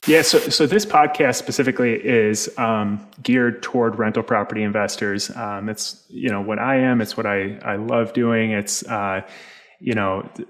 Yeah, so this podcast specifically is geared toward rental property investors. It's what I am. It's what I love doing. It's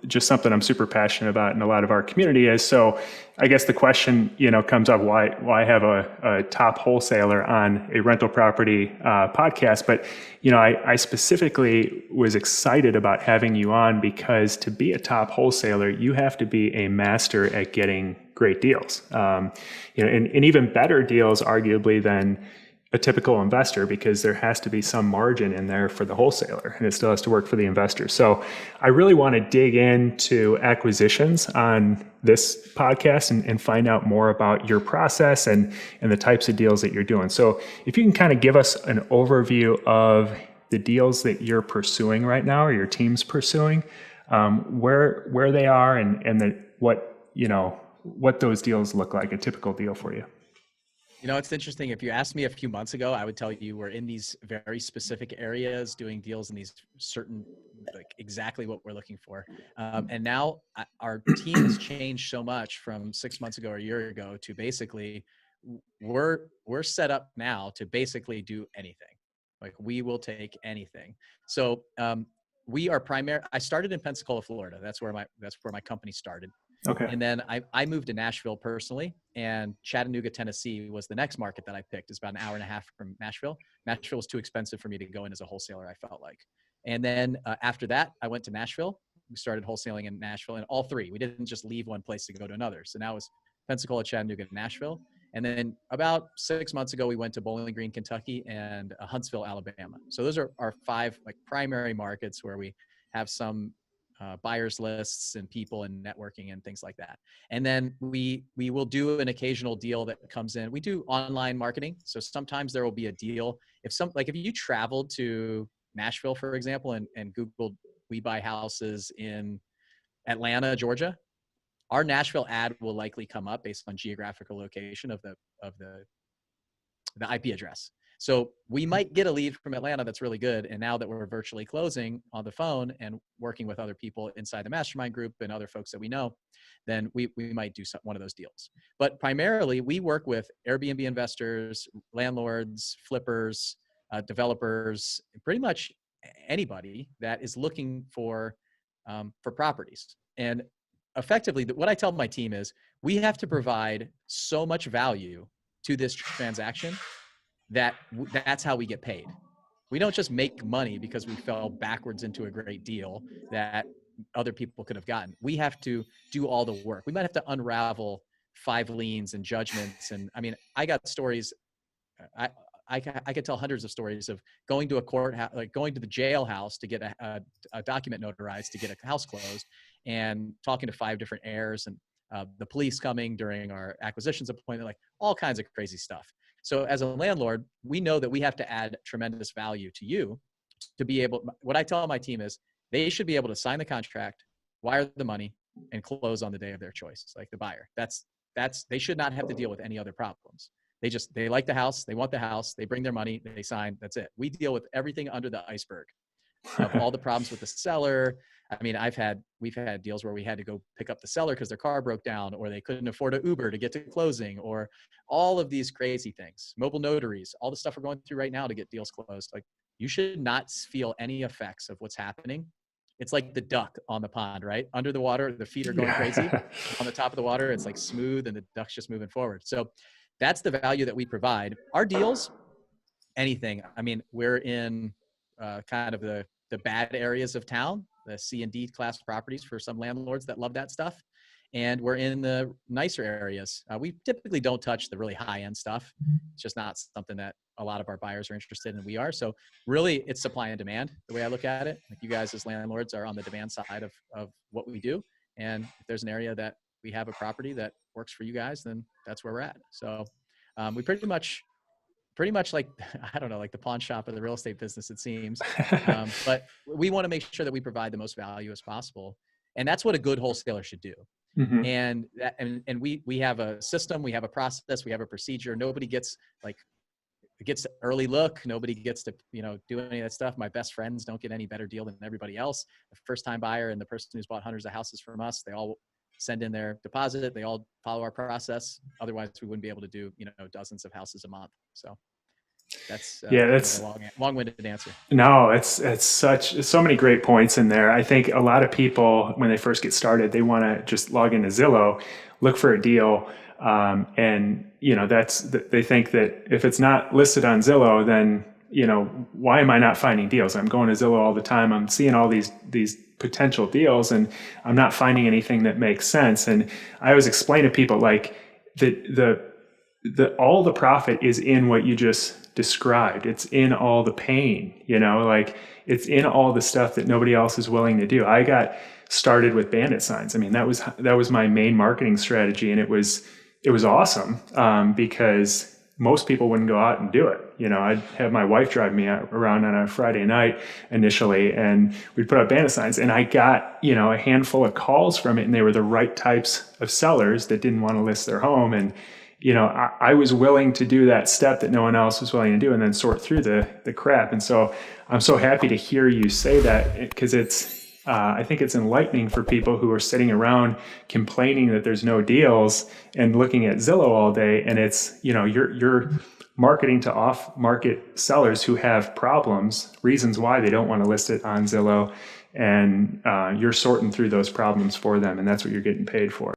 just something I'm super passionate about, and a lot of our community is. So I guess the question comes up: why have a top wholesaler on a rental property podcast? But I specifically was excited about having you on because to be a top wholesaler, you have to be a master at getting great deals, and even better deals, arguably, than a typical investor, because there has to be some margin in there for the wholesaler, and it still has to work for the investor. So I really want to dig into acquisitions on this podcast and find out more about your process and the types of deals that you're doing. So if you can kind of give us an overview of the deals that you're pursuing right now, or your team's pursuing, where they are, and what those deals look like, a typical deal for you. It's interesting. If you asked me a few months ago, I would tell you we're in these very specific areas doing deals in these certain, like exactly what we're looking for. And now our team has changed so much from 6 months ago or a year ago to basically we're set up now to basically do anything. Like we will take anything. So we are I started in Pensacola, Florida. That's where my company started. Okay. And then I moved to Nashville personally, and Chattanooga, Tennessee was the next market that I picked. It's about an hour and a half from Nashville. Nashville was too expensive for me to go in as a wholesaler, I felt like. And then after that, I went to Nashville. We started wholesaling in Nashville, and all three. We didn't just leave one place to go to another. So now it was Pensacola, Chattanooga, Nashville. And then about 6 months ago, we went to Bowling Green, Kentucky, and Huntsville, Alabama. So those are our five like primary markets where we have some buyers lists and people and networking and things like that. And then we will do an occasional deal that comes in. We do online marketing. So sometimes there will be a deal. If you traveled to Nashville, for example, and Googled, we buy houses in Atlanta, Georgia, our Nashville ad will likely come up based on geographical location of the IP address. So we might get a lead from Atlanta that's really good. And now that we're virtually closing on the phone and working with other people inside the mastermind group and other folks that we know, then we might do one of those deals. But primarily, we work with Airbnb investors, landlords, flippers, developers, pretty much anybody that is looking for properties. And effectively, what I tell my team is we have to provide so much value to this transaction that's how we get paid. We don't just make money because we fell backwards into a great deal that other people could have gotten. We have to do all the work. We might have to unravel 5 liens and judgments. And I mean, I got stories. I could tell hundreds of stories of going to a courthouse, like going to the jailhouse to get a document notarized to get a house closed, and talking to 5 different heirs, and the police coming during our acquisitions appointment, like all kinds of crazy stuff. So as a landlord, we know that we have to add tremendous value to you to be able, what I tell my team is they should be able to sign the contract, wire the money, and close on the day of their choice, like the buyer. They should not have to deal with any other problems. They like the house, they want the house, they bring their money, they sign, that's it. We deal with everything under the iceberg of all the problems with the seller. I mean, we've had deals where we had to go pick up the seller because their car broke down, or they couldn't afford an Uber to get to closing, or all of these crazy things. Mobile notaries, all the stuff we're going through right now to get deals closed. Like, you should not feel any effects of what's happening. It's like the duck on the pond, right? Under the water, the feet are going crazy. On the top of the water, it's like smooth and the duck's just moving forward. So that's the value that we provide. Our deals, anything. I mean, we're in kind of the bad areas of town, the C and D class properties for some landlords that love that stuff. And we're in the nicer areas. We typically don't touch the really high end stuff. It's just not something that a lot of our buyers are interested in. We are. So really it's supply and demand, the way I look at it. Like, you guys as landlords are on the demand side of what we do. And if there's an area that we have a property that works for you guys, then that's where we're at. So we pretty much like, I don't know, like the pawn shop of the real estate business, it seems. But we want to make sure that we provide the most value as possible. And that's what a good wholesaler should do. Mm-hmm. And we have a system, we have a process, we have a procedure. Nobody gets early look. Nobody gets to, do any of that stuff. My best friends don't get any better deal than everybody else. The first time buyer and the person who's bought hundreds of houses from us, they all send in their deposit. They all follow our process. Otherwise, we wouldn't be able to do, dozens of houses a month. So that's Yeah, kind of that's a long-winded answer. no, it's so many great points in there. I think a lot of people, when they first get started, they want to just log into Zillow, look for a deal, and they think that if it's not listed on Zillow, then why am I not finding deals? I'm going to Zillow all the time. I'm seeing all these potential deals, and I'm not finding anything that makes sense. And I always explain to people like all the profit is in what you just described. It's in all the pain, like it's in all the stuff that nobody else is willing to do. I got started with bandit signs. I mean, that was my main marketing strategy. And it was awesome, because most people wouldn't go out and do it. I'd have my wife drive me around on a Friday night initially, and we'd put up bandit signs, and I got, a handful of calls from it, and they were the right types of sellers that didn't want to list their home. And I was willing to do that step that no one else was willing to do, and then sort through the crap. And so I'm so happy to hear you say that, because I think it's enlightening for people who are sitting around complaining that there's no deals and looking at Zillow all day. And it's, you're marketing to off-market sellers who have problems, reasons why they don't want to list it on Zillow. And you're sorting through those problems for them. And that's what you're getting paid for.